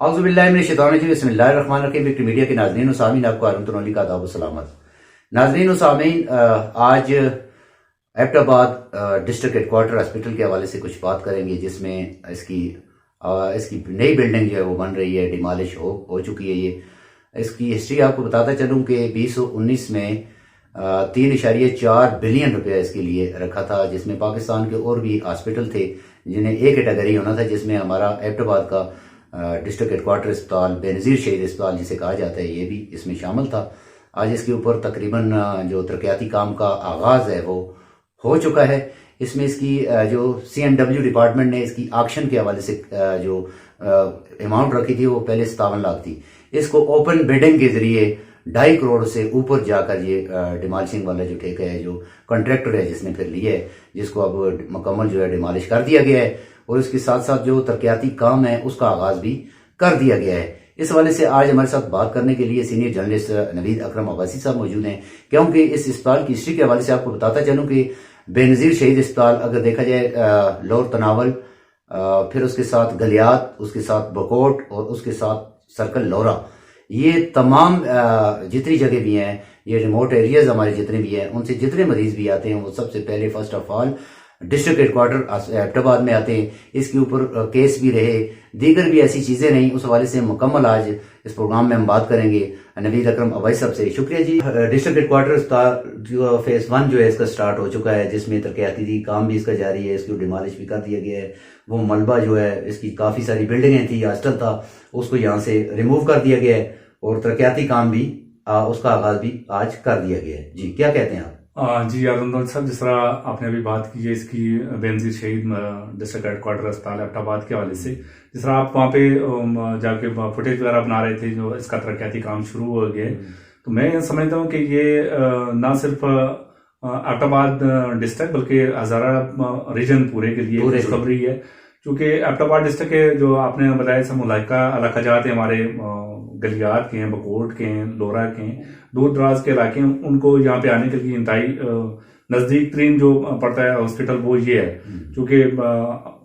औज़ुबिल्लाहिमिनश्शैतानिर्रजीम बिस्मिल्लाहिर्रहमानिर्रहीम। Victory media के नाज़रीन और सामीन, आपको हारून तनौली का आदाब व सलामत। नाज़रीन और सामीन, आज एबटाबाद डिस्ट्रिक्ट हेडक्वार्टर हॉस्पिटल के हवाले से कुछ बात करेंगे, जिसमें इसकी नई बिल्डिंग जो है वो बन रही है, डिमॉलिश हो चुकी है। ये इसकी हिस्ट्री आपको बताता चलूँ कि 2019 में 3.4 बिलियन रुपया इसके लिए रखा था, जिसमें पाकिस्तान के और भी हॉस्पिटल थे जिन्हें एक कैटेगरी होना था, जिसमें हमारा एबटाबाद का डिस्ट्रिक्ट हेडक्वार्टर अस्पताल, बेनज़ीर शहीद अस्पताल जिसे कहा जाता है, ये भी इसमें शामिल था। आज इसके ऊपर तकरीबन जो तरक्याती काम का आगाज है वो हो चुका है। इसमें इसकी जो CNW डिपार्टमेंट ने इसकी ऑक्शन के हवाले से जो अमाउंट रखी थी वो पहले 57 लाख थी। इसको ओपन बिडिंग के जरिए 2.5 करोड़ से ऊपर जाकर ये डिमॉलिशिंग वाला जो ठेका है, जो कॉन्ट्रैक्टर है जिसने फिर लिया है, जिसको अब मुकम्मल जो है डिमॉलिश कर दिया गया है, और इसके साथ साथ जो तरक्याती काम है उसका आगाज भी कर दिया गया है। इस हवाले से आज हमारे साथ बात करने के लिए सीनियर जर्नलिस्ट नवीद अकरम अब्बासी साहब मौजूद हैं, क्योंकि इस अस्पताल की हिस्ट्री के हवाले से आपको बताता चलूं कि बेनज़ीर शहीद अस्पताल अगर देखा जाए, लोअर तनावल, फिर उसके साथ गलियात, उसके साथ बकोट और उसके साथ सर्कल लोरा, ये तमाम जितनी जगह भी हैं, ये रिमोट एरियाज हमारे जितने भी हैं, उनसे जितने मरीज भी आते हैं वो सबसे पहले first of all district headquarter Abbottabad में आते हैं। इसके ऊपर केस भी रहे, दीगर भी ऐसी चीजें नहीं, उस हवाले से मुकम्मल आज इस प्रोग्राम में हम बात करेंगे नवीद अकरम अब्बासी साहब से। शुक्रिया जी। डिस्ट्रिक्ट हेडक्वार्टर जो फेज 1 जो है इसका स्टार्ट हो चुका है, जिसमें तरक्याती काम भी इसका जारी है, इसको डिमॉलिश भी कर दिया गया है। वो मलबा जो है, इसकी काफी सारी बिल्डिंगें थी, हॉस्टल था, उसको यहाँ से रिमूव कर दिया गया है और तरक्याती काम भी उसका आगाज भी आज कर दिया गया है। जी, क्या कहते हैं आप? जी यार साहब, जिस तरह आपने अभी बात की है इसकी बेनज़ीर शहीद डिस्ट्रिक्ट हेडक्वार्टर अस्पताल एबटाबाद के हवाले से, जिस तरह आप वहाँ पे जाके फुटेज वगैरह बना रहे थे, जो इसका तरक्याती काम शुरू हो गया है, तो मैं समझता हूँ कि ये ना सिर्फ एबटाबाद डिस्ट्रिक्ट बल्कि हज़ारा रीजन पूरे के लिए खुशखबरी है, क्योंकि एबटाबाद डिस्ट्रिक्ट के जो आपने बताया सब इलाका जाते हैं, हमारे गलियात के हैं, बकोट के हैं, लोरा के हैं, दूर दराज के इलाके हैं, उनको यहाँ पे आने के लिए इंतहाई नजदीक तरीन जो पड़ता है हॉस्पिटल वो ये है। क्योंकि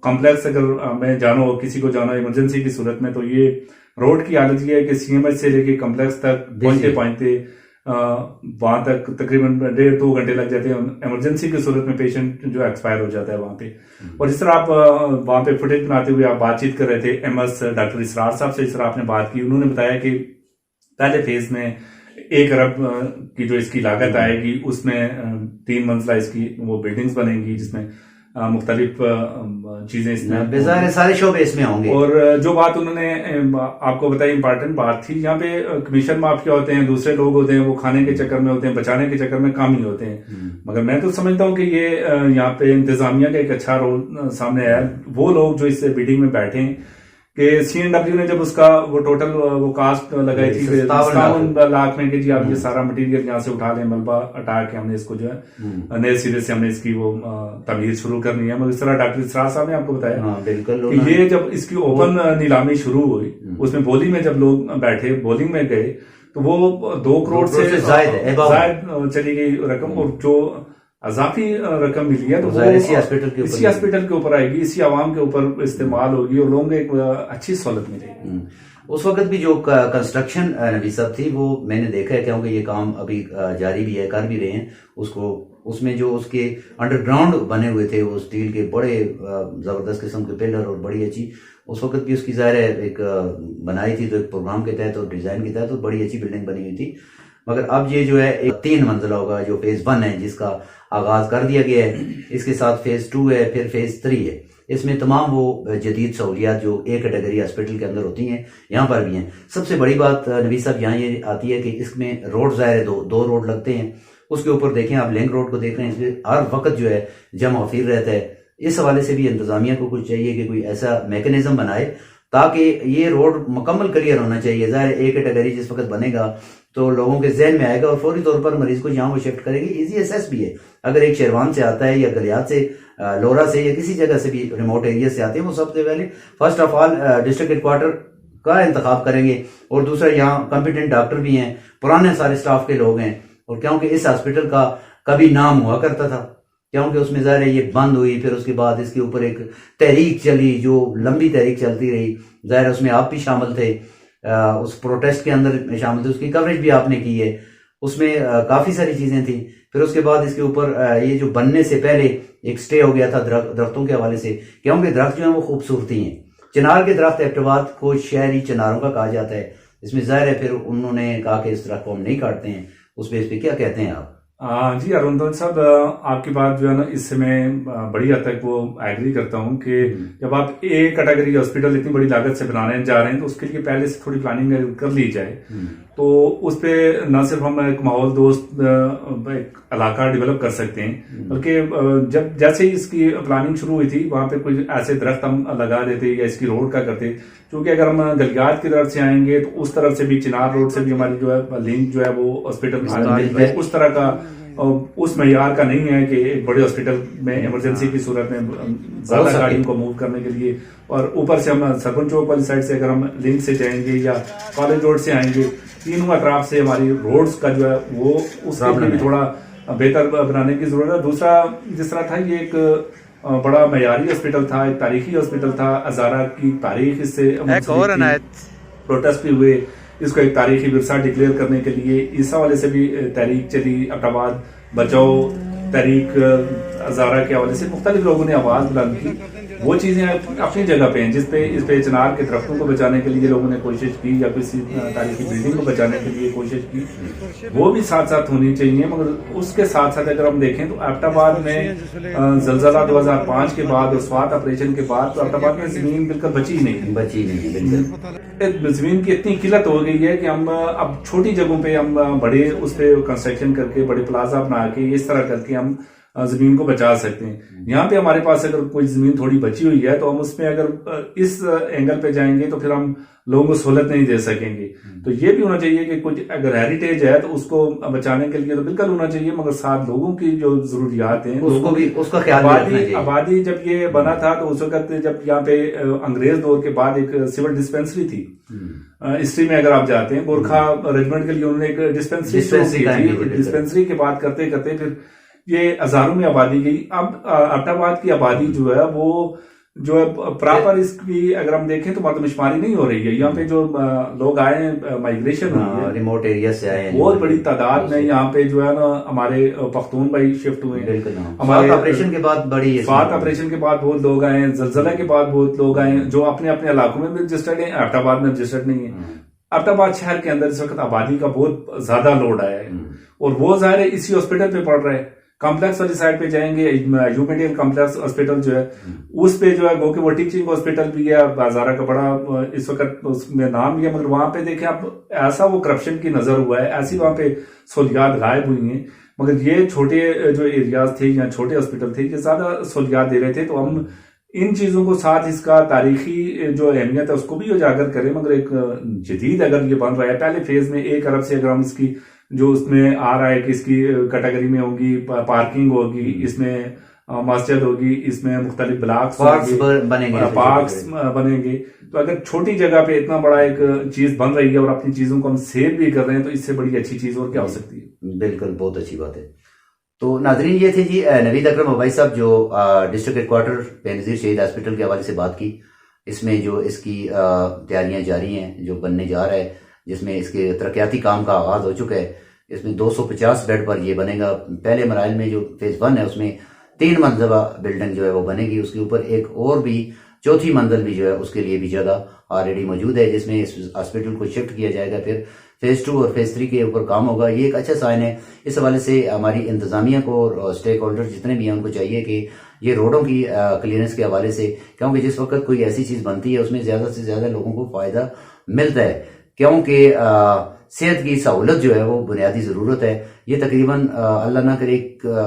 कॉम्प्लेक्स अगर मैं जानो, किसी को जाना इमरजेंसी की सूरत में, तो ये रोड की हालत ये है कि CMH से लेके कॉम्प्लेक्स तक पहुंचते वहां तक तकरीबन 1.5-2 घंटे लग जाते हैं। इमरजेंसी की सूरत में पेशेंट जो एक्सपायर हो जाता है वहां पे। और जिस तरह आप वहां पे फुटेज बनाते हुए आप बातचीत कर रहे थे MS डॉक्टर इसरार साहब से, जिस तरह आपने बात की, उन्होंने बताया कि पहले फेज में 1 अरब की जो इसकी लागत आएगी, उसमें 3 मंजिला इसकी वो बिल्डिंग्स बनेंगी, जिसमें मुख्तलिफ चीजें इसमें सारे शोबे इसमें होंगे। और जो बात उन्होंने आपको बताई, इंपॉर्टेंट बात थी, यहाँ पे कमीशन माफिया होते हैं, दूसरे लोग होते हैं, वो खाने के चक्कर में होते हैं, बचाने के चक्कर में काम ही होते हैं। मगर मैं तो समझता हूँ कि ये यहाँ पे इंतजामिया का एक अच्छा रोल सामने आया। वो लोग जो इस मीटिंग में बैठे हैं कि CNW ने जब उसका वो टोटल वो कास्ट लगाई थी 57 लाख में कि जी आप ये सारा मटेरियल यहाँ से उठा लें, मलबा हटा के हमने इसको जो है नए सिरे से हमने इसकी वो तमीर शुरू करनी है। मगर इस तरह डॉक्टर इसरार साहब ने आपको बताया बिल्कुल कि ये जब इसकी ओपन नीलामी शुरू हुई, उसमें बोलिंग में जब लोग बैठे, बोलिंग में गए, तो वो 2 करोड़ से जायद चली गई रकम, और जो अजाफी रकम मिली है तो वो इसी हॉस्पिटल के ऊपर आएगी, इसी आवाम के ऊपर इस्तेमाल होगी और लोगों को एक अच्छी सहूलत मिलेगी। उस वक्त भी जो कंस्ट्रक्शन नबी साहब थी वो मैंने देखा है, क्योंकि ये काम अभी जारी भी है, कर भी रहे हैं उसको। उसमें जो उसके अंडरग्राउंड बने हुए थे, वो स्टील के बड़े जबरदस्त किस्म के पिलर और बड़ी अच्छी, उस वक्त भी उसकी ज़ाहिर है एक बनाई थी, तो एक प्रोग्राम के तहत और डिजाइन के तहत तो बड़ी अच्छी बिल्डिंग बनी हुई थी। मगर अब ये जो है एक 3 मंजिला होगा, जो फेज 1 है जिसका आगाज कर दिया गया है। इसके साथ फेज 2 है, फिर फेज 3 है। इसमें तमाम वो जदीद सहूलियात जो एक कैटेगरी हॉस्पिटल के अंदर होती हैं, यहाँ पर भी हैं। सबसे बड़ी बात नबी साहब यहाँ ये आती है कि इसमें रोड ज़ाहिर है, दो रोड लगते हैं। उसके ऊपर देखें आप, लिंक रोड को देख रहे हैं, इसमें हर वक्त जो है जमा फिर रहता है। इस हवाले से भी इंतजामिया को कुछ चाहिए कि कोई ऐसा मैकेनिज्म बनाए ताकि ये रोड मुकम्मल क्लियर होना चाहिए। ज़ाहिर एक कैटेगरी जिस वक्त बनेगा तो लोगों के जहन में आएगा और फौरी तौर पर मरीज को यहाँ वो शिफ्ट करेंगे। इजी एसेस भी है, अगर एक शेरवान से आता है या गलियात से, लोरा से या किसी जगह से भी रिमोट एरिया से आते हैं, वो सबसे पहले first of all district headquarter का इंतखाब करेंगे। और दूसरा, यहाँ कॉम्पिटेंट डॉक्टर भी हैं, पुराने सारे स्टाफ के लोग हैं, और क्योंकि इस हॉस्पिटल का कभी नाम हुआ करता था, क्योंकि उसमें ज़ाहिर है ये बंद हुई, फिर उसके बाद इसके ऊपर एक तहरीक चली, जो लंबी तहरीक चलती रही। ज़ाहिर है उसमें आप भी शामिल थे, उस प्रोटेस्ट के अंदर शामिल थे, उसकी कवरेज भी आपने की है, उसमें काफ़ी सारी चीज़ें थी। फिर उसके बाद इसके ऊपर ये जो बनने से पहले एक स्टे हो गया था दरख्तों के हवाले से, क्योंकि दरख्त जो है वो खूबसूरती हैं। चिनार के दरख्त एबटाबाद को शहरी चिनारों का कहा जाता है। इसमें ज़ाहिर है फिर उन्होंने कहा कि इस दरख्त को हम नहीं काटते हैं, उस बेस पे क्या कहते हैं आप? जी अरुण साहब, आपकी बात जो है ना, इससे मैं बड़ी हद तक वो एग्री करता हूँ कि जब आप एक कैटेगरी हॉस्पिटल इतनी बड़ी लागत से बनाने जा रहे हैं तो उसके लिए पहले से थोड़ी प्लानिंग कर ली जाए। तो उस पे न सिर्फ हम एक माहौल दोस्त एक इलाका डेवलप कर सकते हैं, बल्कि जब जैसे ही इसकी प्लानिंग शुरू हुई थी वहां पे कुछ ऐसे दरख्त हम लगा देते या इसकी रोड का करते, क्योंकि अगर हम गलियात की तरफ से आएंगे तो उस तरफ से भी, चिनार रोड से भी हमारी जो है लिंक जो है वो हॉस्पिटल उस तरह का उस मयार का नहीं है कि एक बड़े हॉस्पिटल में इमरजेंसी की सूरत में ज्यादा गाड़ियों को मूव करने के लिए, और ऊपर से हम सरपंच चौक वाली साइड से अगर हम लिंक से जाएंगे या कॉलेज रोड से आएंगे, तीनों अतराफ से हमारी रोड्स का जो है वो उसके लिए भी थोड़ा बेहतर बनाने की जरूरत है। दूसरा, जिस तरह था ये एक बड़ा मयारी हॉस्पिटल था, एक तारीखी हॉस्पिटल था, हजारा की तारीख इससे प्रोटेस्ट भी हुए, इसको एक तारीखी विरसा डिक्लेयर करने के लिए इस हवाले से भी तहरीक चली, एबटाबाद बचाओ तहरीक, हजारा के हवाले से मुख्तलिफ लोगों ने आवाज बुलंद की। वो चीजें अपनी जगह पे हैं, जिसपे इस पे चिनार के दरख्तों को बचाने के लिए लोगों ने कोशिश की या किसी तारीखी बिल्डिंग को बचाने के लिए कोशिश की, वो भी साथ साथ होनी चाहिए। मगर उसके साथ साथ अगर हम देखें तो एबटाबाद में जलजला 2005 के बाद और स्वात ऑपरेशन के बाद तो एबटाबाद में जमीन बिल्कुल बची नहीं। जमीन की इतनी किल्लत हो गई है कि हम अब छोटी जगहों पे हम बड़े उस पर कंस्ट्रक्शन करके, बड़े प्लाजा बना के, इस तरह करके हम जमीन को बचा सकते हैं। यहाँ पे हमारे पास अगर कोई जमीन थोड़ी बची हुई है तो हम उसमें अगर इस एंगल पे जाएंगे तो फिर हम लोगों को सहूलत नहीं दे सकेंगे। तो ये भी होना चाहिए कि कुछ अगर हेरिटेज है तो उसको बचाने के लिए तो बिल्कुल होना चाहिए, मगर साथ लोगों की जो जरूरियात हैं उसको भी, उसका ख्याल आबादी जब ये बना था तो उस वक्त जब यहाँ पे अंग्रेज दौर के बाद एक सिविल डिस्पेंसरी थी, हिस्ट्री में अगर आप जाते हैं गोरखा रेजिमेंट के लिए उन्होंने एक डिस्पेंसरी डिस्पेंसरी की बात करते करते फिर ये हजारों में आबादी गई। अब एबटाबाद की आबादी जो है वो जो है प्रॉपर इसकी अगर हम देखें तो मर्दमशुमारी नहीं हो रही है। यहाँ पे जो लोग आए हैं, माइग्रेशन हुई है, रिमोट एरिया से आए हैं, बहुत बड़ी तादाद में यहाँ पे जो है ना हमारे पख्तून भाई शिफ्ट हुए हैं। हमारे ऑपरेशन के बाद बड़ी स्वात ऑपरेशन के बाद बहुत लोग आए हैं, जलजला के बाद बहुत लोग आए हैं जो अपने अपने इलाकों में रजिस्टर्ड है, एबटाबाद में रजिस्टर्ड नहीं है। एबटाबाद शहर के अंदर इस वक्त आबादी का बहुत ज्यादा लोड आया है और वो जाहिर है इसी हॉस्पिटल पे पड़ रहा है। कॉम्प्लेक्स वाली साइड पे जाएंगे, यूमेडियल कॉम्प्लेक्स हॉस्पिटल जो है उस पे जो है गो के वो टीचिंग हॉस्पिटल भी है, बाजारा का बड़ा इस वक्त उसमें नाम भी है, मगर वहां पे देखें आप ऐसा वो करप्शन की नजर हुआ है, ऐसी वहां पे सहूलियात गायब हुई हैं। मगर ये छोटे जो एरियाज थे या छोटे हॉस्पिटल थे ये ज्यादा सहूलियात दे रहे थे। तो हम इन चीजों को साथ इसका तारीखी जो अहमियत है उसको भी उजागर करें, मगर एक जदीद अगर ये बन रहा है पहले फेज में 1 अरब से अगर हम इसकी जो उसमें आ रहा है कि इसकी कैटेगरी में होगी, पार्किंग होगी, इसमें मस्जिद होगी, इसमें मुख्तलिफ ब्लॉक्स बनेंगे। तो अगर छोटी जगह पे इतना बड़ा एक चीज बन रही है और अपनी चीजों को हम सेव भी कर रहे हैं तो इससे बड़ी अच्छी चीज और क्या हो सकती है। बिल्कुल, बहुत अच्छी बात है। तो नाजरीन, ये थे जी नवीद अकरम अबाई साहब जो डिस्ट्रिक्ट हेडक्वार्टर बेनजीर शहीद हॉस्पिटल के हवाले से बात की। इसमें जो इसकी तैयारियां जारी हैं, जो बनने जा रहा है, जिसमें इसके तरक्याती काम का आगाज हो चुका है। इसमें 250 बेड पर ये बनेगा। पहले मराइल में जो फेज 1 है उसमें 3 मंजिला बिल्डिंग जो है वो बनेगी, उसके ऊपर एक और भी 4थी मंजिल भी जो है उसके लिए भी जगह ऑलरेडी मौजूद है, जिसमें इस हॉस्पिटल को शिफ्ट किया जाएगा। फिर फेज 2 और फेज 3 के ऊपर काम होगा। ये एक अच्छा साइन है। इस हवाले से हमारी इंतजामिया को और स्टेक होल्डर जितने भी हैं उनको चाहिए कि ये रोडों की क्लियरेंस के हवाले से, क्योंकि जिस वक्त कोई ऐसी चीज बनती है उसमें ज्यादा से ज्यादा लोगों को फायदा मिलता है, क्योंकि सेहत की सहूलत जो है वो बुनियादी जरूरत है। ये तकरीबन अल्लाह ना करे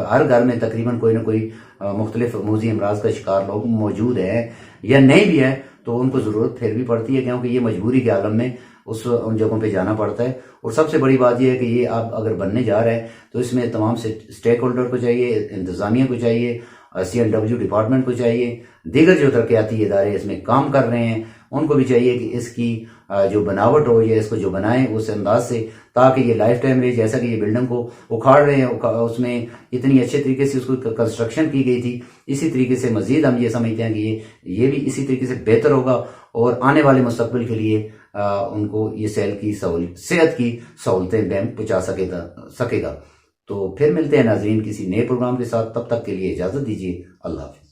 हर घर में तकरीबन कोई ना कोई मुख्तलिफ मूजी अमराज का शिकार लोग मौजूद हैं या नहीं भी है, तो उनको जरूरत फिर भी पड़ती है, क्योंकि ये मजबूरी के आलम में उन जगहों पे जाना पड़ता है। और सबसे बड़ी बात यह है कि ये आप अगर बनने जा रहा है तो इसमें तमाम स्टेक होल्डर को चाहिए, इंतजामिया को चाहिए, CNW डिपार्टमेंट को चाहिए, दीगर जो तरक्याती इदारे इसमें काम कर रहे हैं उनको भी चाहिए कि इसकी जो बनावट हो या इसको जो बनाएं उस अंदाज से, ताकि ये लाइफ टाइम रहे। जैसा कि ये बिल्डिंग को उखाड़ रहे हैं, उसमें इतनी अच्छे तरीके से उसको कंस्ट्रक्शन की गई थी, इसी तरीके से मजीद हम ये समझते हैं कि ये भी इसी तरीके से बेहतर होगा और आने वाले मुस्तकबिल के लिए उनको ये सेहत की सहूलतें बैंक पहुंचा सकेगा। तो फिर मिलते हैं नाजरीन किसी नए प्रोग्राम के साथ, तब तक के लिए इजाजत दीजिए। अल्लाह हाफिज।